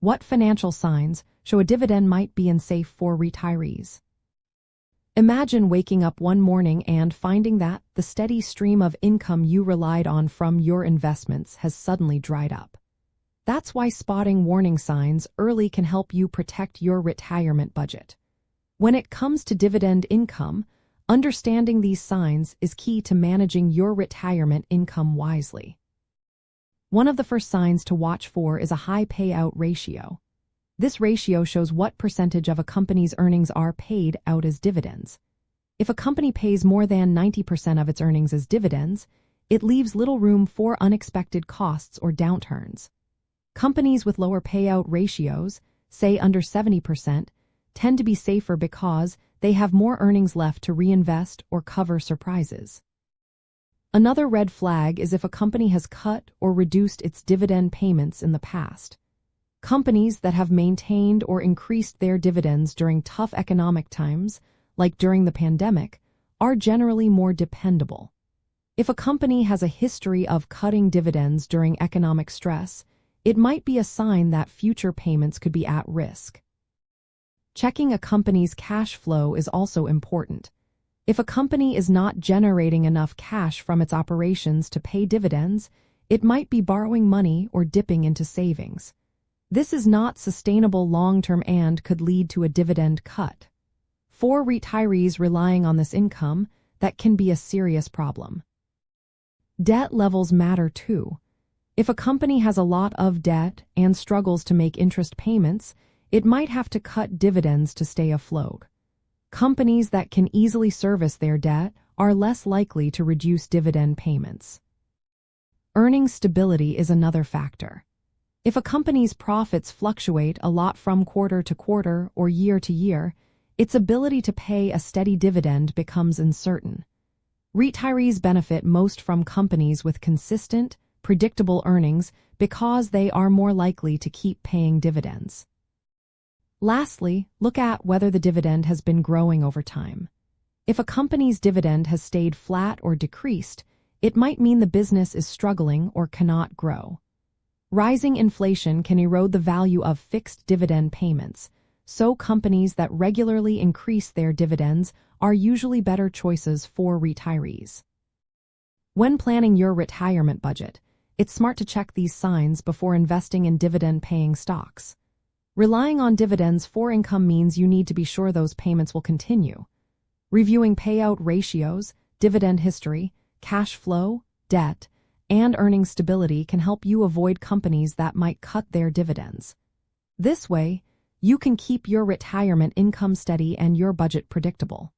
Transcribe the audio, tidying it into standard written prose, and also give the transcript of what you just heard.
What financial signs show a dividend might be unsafe for retirees? Imagine waking up one morning and finding that the steady stream of income you relied on from your investments has suddenly dried up. That's why spotting warning signs early can help you protect your retirement budget. When it comes to dividend income, understanding these signs is key to managing your retirement income wisely. One of the first signs to watch for is a high payout ratio. This ratio shows what percentage of a company's earnings are paid out as dividends. If a company pays more than 90% of its earnings as dividends, it leaves little room for unexpected costs or downturns. Companies with lower payout ratios, say under 70%, tend to be safer because they have more earnings left to reinvest or cover surprises. Another red flag is if a company has cut or reduced its dividend payments in the past. Companies that have maintained or increased their dividends during tough economic times, like during the pandemic, are generally more dependable. If a company has a history of cutting dividends during economic stress, it might be a sign that future payments could be at risk. Checking a company's cash flow is also important. If a company is not generating enough cash from its operations to pay dividends, it might be borrowing money or dipping into savings. This is not sustainable long-term and could lead to a dividend cut. For retirees relying on this income, that can be a serious problem. Debt levels matter too. If a company has a lot of debt and struggles to make interest payments, it might have to cut dividends to stay afloat. Companies that can easily service their debt are less likely to reduce dividend payments. Earnings stability is another factor. If a company's profits fluctuate a lot from quarter to quarter or year to year, its ability to pay a steady dividend becomes uncertain. Retirees benefit most from companies with consistent, predictable earnings because they are more likely to keep paying dividends. Lastly, look at whether the dividend has been growing over time. If a company's dividend has stayed flat or decreased, it might mean the business is struggling or cannot grow. Rising inflation can erode the value of fixed dividend payments, so companies that regularly increase their dividends are usually better choices for retirees. When planning your retirement budget, it's smart to check these signs before investing in dividend-paying stocks. Relying on dividends for income means you need to be sure those payments will continue. Reviewing payout ratios, dividend history, cash flow, debt, and earnings stability can help you avoid companies that might cut their dividends. This way, you can keep your retirement income steady and your budget predictable.